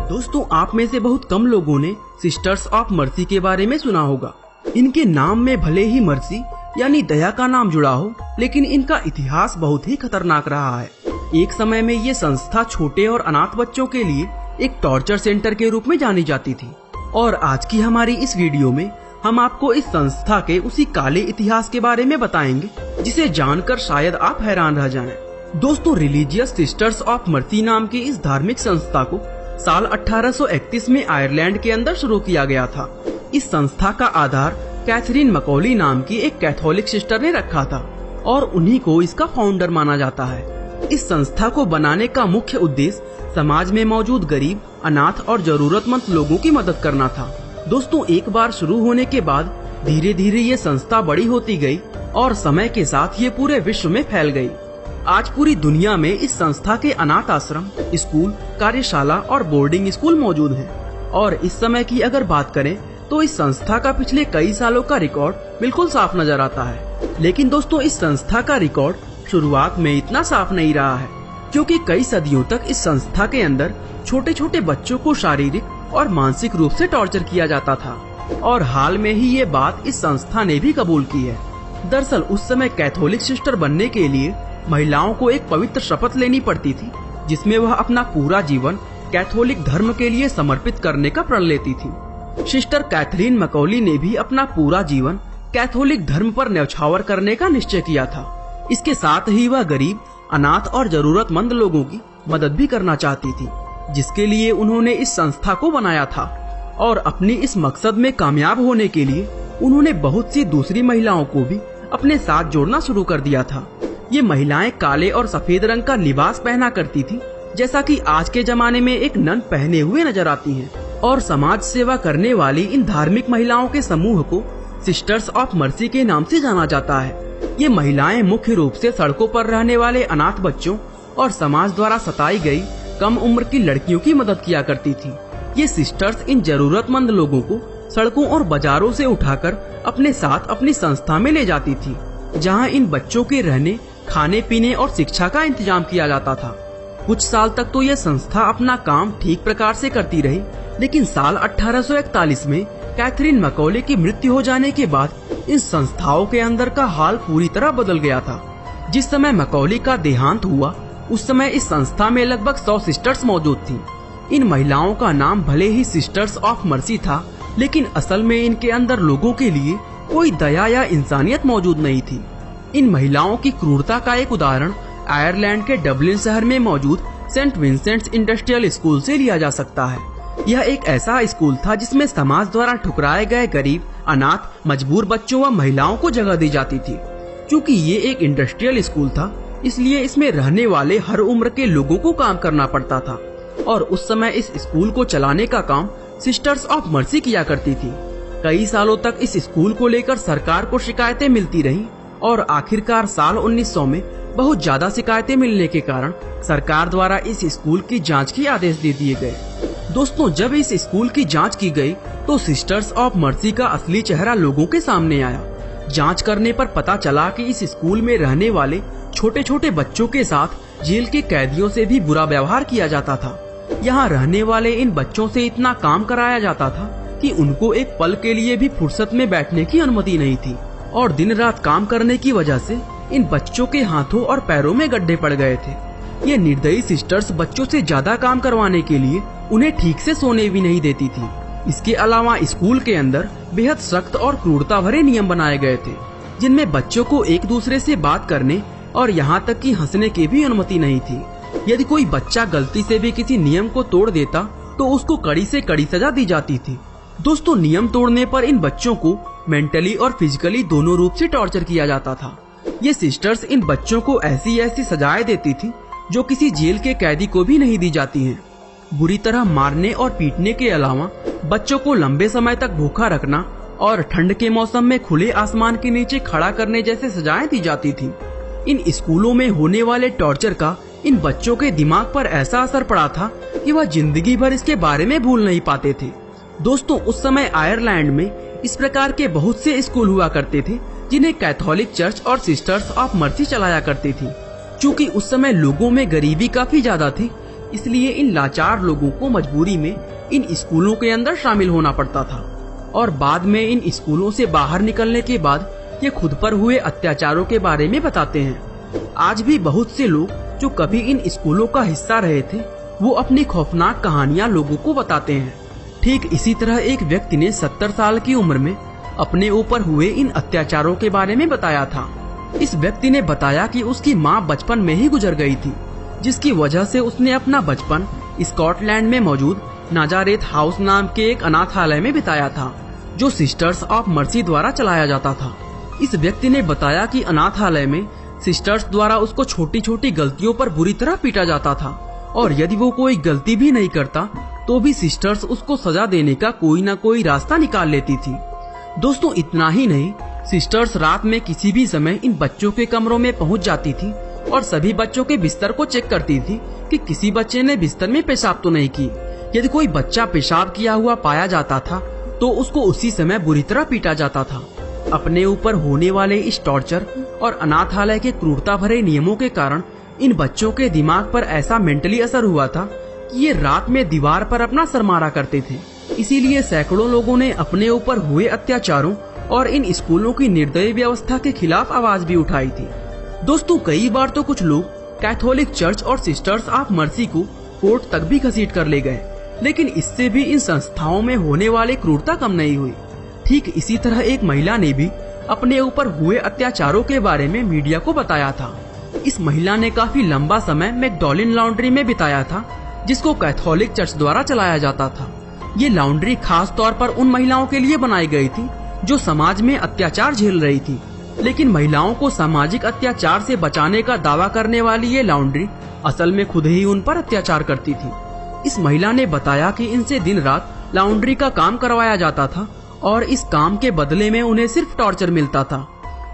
दोस्तों, आप में से बहुत कम लोगों ने सिस्टर्स ऑफ मर्सी के बारे में सुना होगा। इनके नाम में भले ही मर्सी यानी दया का नाम जुड़ा हो, लेकिन इनका इतिहास बहुत ही खतरनाक रहा है। एक समय में ये संस्था छोटे और अनाथ बच्चों के लिए एक टॉर्चर सेंटर के रूप में जानी जाती थी। और आज की हमारी इस वीडियो में हम आपको इस संस्था के उसी काले इतिहास के बारे में बताएंगे, जिसे जानकर शायद आप हैरान रह जाएं। दोस्तों, रिलीजियस सिस्टर्स ऑफ मर्सी नाम की इस धार्मिक संस्था को साल 1831 में आयरलैंड के अंदर शुरू किया गया था। इस संस्था का आधार कैथरीन मकॉली नाम की एक कैथोलिक सिस्टर ने रखा था और उन्हीं को इसका फाउंडर माना जाता है। इस संस्था को बनाने का मुख्य उद्देश्य समाज में मौजूद गरीब, अनाथ और जरूरतमंद लोगों की मदद करना था। दोस्तों, एक बार शुरू होने के बाद धीरे धीरे ये संस्था बड़ी होती गई और समय के साथ ये पूरे विश्व में फैल गई। आज पूरी दुनिया में इस संस्था के अनाथ आश्रम, स्कूल, कार्यशाला और बोर्डिंग स्कूल मौजूद हैं। और इस समय की अगर बात करें तो इस संस्था का पिछले कई सालों का रिकॉर्ड बिल्कुल साफ नजर आता है। लेकिन दोस्तों, इस संस्था का रिकॉर्ड शुरुआत में इतना साफ नहीं रहा है, क्योंकि कई सदियों तक इस संस्था के अंदर छोटे छोटे बच्चों को शारीरिक और मानसिक रूप से टॉर्चर किया जाता था। और हाल में ही ये बात इस संस्था ने भी कबूल की है। दरअसल उस समय कैथोलिक सिस्टर बनने के लिए महिलाओं को एक पवित्र शपथ लेनी पड़ती थी, जिसमें वह अपना पूरा जीवन कैथोलिक धर्म के लिए समर्पित करने का प्रण लेती थी। सिस्टर कैथरीन मकॉली ने भी अपना पूरा जीवन कैथोलिक धर्म पर न्यौछावर करने का निश्चय किया था। इसके साथ ही वह गरीब, अनाथ और जरूरतमंद लोगों की मदद भी करना चाहती थी, जिसके लिए उन्होंने इस संस्था को बनाया था। और अपनी इस मकसद में कामयाब होने के लिए उन्होंने बहुत सी दूसरी महिलाओं को भी अपने साथ जोड़ना शुरू कर दिया था। ये महिलाएं काले और सफेद रंग का लिबास पहना करती थी, जैसा कि आज के जमाने में एक नन पहने हुए नजर आती हैं। और समाज सेवा करने वाली इन धार्मिक महिलाओं के समूह को सिस्टर्स ऑफ मर्सी के नाम से जाना जाता है। ये महिलाएं मुख्य रूप से सड़कों पर रहने वाले अनाथ बच्चों और समाज द्वारा सताई गई कम उम्र की लड़कियों की मदद किया करती थी। ये सिस्टर्स इन जरूरतमंद लोगों को सड़कों और बाजारों से उठाकर अपने साथ अपनी संस्था में ले जाती थी, जहाँ इन बच्चों के रहने, खाने पीने और शिक्षा का इंतजाम किया जाता था। कुछ साल तक तो यह संस्था अपना काम ठीक प्रकार से करती रही, लेकिन साल 1841 में कैथरीन मकॉली की मृत्यु हो जाने के बाद इन संस्थाओं के अंदर का हाल पूरी तरह बदल गया था। जिस समय मकॉली का देहांत हुआ, उस समय इस संस्था में लगभग 100 सिस्टर्स मौजूद थीं। इन महिलाओं का नाम भले ही सिस्टर्स ऑफ मर्सी था, लेकिन असल में इनके अंदर लोगों के लिए कोई दया या इंसानियत मौजूद नहीं थी। इन महिलाओं की क्रूरता का एक उदाहरण आयरलैंड के डबलिन शहर में मौजूद सेंट विंसेंट्स इंडस्ट्रियल स्कूल से लिया जा सकता है। यह एक ऐसा स्कूल था जिसमें समाज द्वारा ठुकराए गए गरीब, अनाथ, मजबूर बच्चों व महिलाओं को जगह दी जाती थी। क्योंकि ये एक इंडस्ट्रियल स्कूल था, इसलिए इसमें रहने वाले हर उम्र के लोगों को काम करना पड़ता था। और उस समय इस स्कूल को चलाने का काम सिस्टर्स ऑफ मर्सी किया करती थी। कई सालों तक इस स्कूल को लेकर सरकार को शिकायतें मिलती रहीं और आखिरकार साल 1900 में बहुत ज्यादा शिकायतें मिलने के कारण सरकार द्वारा इस स्कूल की जांच के आदेश दे दिए गए। दोस्तों, जब इस स्कूल की जांच की गई तो सिस्टर्स ऑफ मर्सी का असली चेहरा लोगों के सामने आया। जांच करने पर पता चला कि इस स्कूल में रहने वाले छोटे छोटे बच्चों के साथ जेल के कैदियों से भी बुरा व्यवहार किया जाता था। यहाँ रहने वाले इन बच्चों से इतना काम कराया जाता था कि उनको एक पल के लिए भी फुर्सत में बैठने की अनुमति नहीं थी। और दिन रात काम करने की वजह से इन बच्चों के हाथों और पैरों में गड्ढे पड़ गए थे। ये निर्दयी सिस्टर्स बच्चों से ज्यादा काम करवाने के लिए उन्हें ठीक से सोने भी नहीं देती थी। इसके अलावा स्कूल के अंदर बेहद सख्त और क्रूरता भरे नियम बनाए गए थे, जिनमें बच्चों को एक दूसरे से बात करने और यहाँ तक कि हंसने की भी अनुमति नहीं थी। यदि कोई बच्चा गलती से भी किसी नियम को तोड़ देता तो उसको कड़ी से कड़ी सजा दी जाती थी। दोस्तों, नियम तोड़ने पर इन बच्चों को मेंटली और फिजिकली दोनों रूप से टॉर्चर किया जाता था। ये सिस्टर्स इन बच्चों को ऐसी ऐसी सजाएं देती थी जो किसी जेल के कैदी को भी नहीं दी जाती हैं। बुरी तरह मारने और पीटने के अलावा बच्चों को लंबे समय तक भूखा रखना और ठंड के मौसम में खुले आसमान के नीचे खड़ा करने जैसे सजाएं दी जाती थी। इन स्कूलों में होने वाले टॉर्चर का इन बच्चों के दिमाग पर ऐसा असर पड़ा था कि वह जिंदगी भर इसके बारे में भूल नहीं पाते थे। दोस्तों, उस समय आयरलैंड में इस प्रकार के बहुत से स्कूल हुआ करते थे जिन्हें कैथोलिक चर्च और सिस्टर्स ऑफ मर्सी चलाया करती थी। क्योंकि उस समय लोगों में गरीबी काफी ज्यादा थी, इसलिए इन लाचार लोगों को मजबूरी में इन स्कूलों के अंदर शामिल होना पड़ता था। और बाद में इन स्कूलों से बाहर निकलने के बाद ये खुद पर हुए अत्याचारों के बारे में बताते हैं। आज भी बहुत से लोग जो कभी इन स्कूलों का हिस्सा रहे थे वो अपनी खौफनाक कहानियां लोगों को बताते हैं। ठीक इसी तरह एक व्यक्ति ने 70 साल की उम्र में अपने ऊपर हुए इन अत्याचारों के बारे में बताया था। इस व्यक्ति ने बताया कि उसकी माँ बचपन में ही गुजर गई थी, जिसकी वजह से उसने अपना बचपन स्कॉटलैंड में मौजूद नाजारेथ हाउस नाम के एक अनाथालय में बिताया था, जो सिस्टर्स ऑफ मर्सी द्वारा चलाया जाता था। इस व्यक्ति ने बताया कि अनाथालय में सिस्टर्स द्वारा उसको छोटी छोटी गलतियों पर बुरी तरह पीटा जाता था, और यदि वो कोई गलती भी नहीं करता तो भी सिस्टर्स उसको सजा देने का कोई न कोई रास्ता निकाल लेती थी। दोस्तों, इतना ही नहीं, सिस्टर्स रात में किसी भी समय इन बच्चों के कमरों में पहुंच जाती थी और सभी बच्चों के बिस्तर को चेक करती थी कि किसी बच्चे ने बिस्तर में पेशाब तो नहीं की। यदि कोई बच्चा पेशाब किया हुआ पाया जाता था तो उसको उसी समय बुरी तरह पीटा जाता था। अपने ऊपर होने वाले इस टॉर्चर और अनाथालय के क्रूरता भरे नियमों के कारण इन बच्चों के दिमाग पर ऐसा मेंटली असर हुआ था कि ये रात में दीवार पर अपना सर मारा करते थे। इसीलिए सैकड़ों लोगों ने अपने ऊपर हुए अत्याचारों और इन स्कूलों की निर्दयी व्यवस्था के खिलाफ आवाज भी उठाई थी। दोस्तों, कई बार तो कुछ लोग कैथोलिक चर्च और सिस्टर्स ऑफ मर्सी को कोर्ट तक भी घसीट कर ले गए, लेकिन इससे भी इन संस्थाओं में होने वाली क्रूरता कम नहीं हुई। ठीक इसी तरह एक महिला ने भी अपने ऊपर हुए अत्याचारों के बारे में मीडिया को बताया था। इस महिला ने काफी लंबा समय मैकडॉलिन लॉन्ड्री में बिताया था, जिसको कैथोलिक चर्च द्वारा चलाया जाता था। ये लॉन्ड्री खास तौर पर उन महिलाओं के लिए बनाई गई थी जो समाज में अत्याचार झेल रही थी, लेकिन महिलाओं को सामाजिक अत्याचार से बचाने का दावा करने वाली ये लॉन्ड्री असल में खुद ही उन पर अत्याचार करती थी। इस महिला ने बताया कि इनसे दिन रात लॉन्ड्री का काम करवाया जाता था और इस काम के बदले में उन्हें सिर्फ टॉर्चर मिलता था।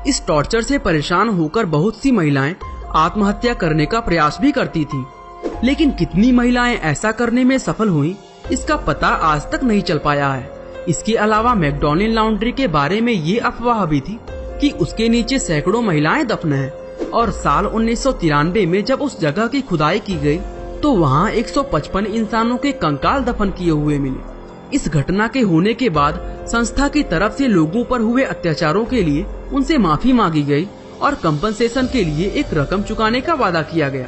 इस टॉर्चर से परेशान होकर बहुत सी महिलाएं आत्महत्या करने का प्रयास भी करती थी, लेकिन कितनी महिलाएं ऐसा करने में सफल हुईं, इसका पता आज तक नहीं चल पाया है। इसके अलावा मैकडॉलिन लॉन्ड्री के बारे में ये अफवाह भी थी कि उसके नीचे सैकड़ों महिलाएं दफन हैं, और साल 1993 में जब उस जगह की खुदाई की गई तो वहाँ 155 इंसानों के कंकाल दफन किए हुए मिले। इस घटना के होने के बाद संस्था की तरफ से लोगों पर हुए अत्याचारों के लिए उनसे माफी मांगी गई और कंपनसेशन के लिए एक रकम चुकाने का वादा किया गया।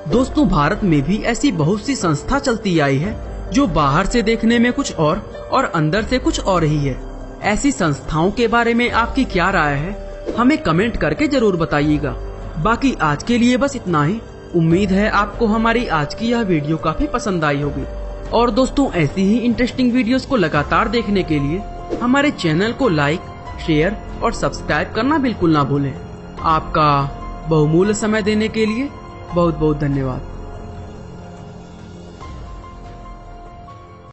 दोस्तों, भारत में भी ऐसी बहुत सी संस्था चलती आई है जो बाहर से देखने में कुछ और अंदर से कुछ और ही है। ऐसी संस्थाओं के बारे में आपकी क्या राय है, हमें कमेंट करके जरूर बताइएगा। बाकी आज के लिए बस इतना ही। उम्मीद है आपको हमारी आज की यह वीडियो काफी पसंद आई होगी। और दोस्तों, ऐसी ही इंटरेस्टिंग वीडियोस को लगातार देखने के लिए हमारे चैनल को लाइक, शेयर और सब्सक्राइब करना बिल्कुल ना भूलें। आपका बहुमूल्य समय देने के लिए बहुत बहुत धन्यवाद।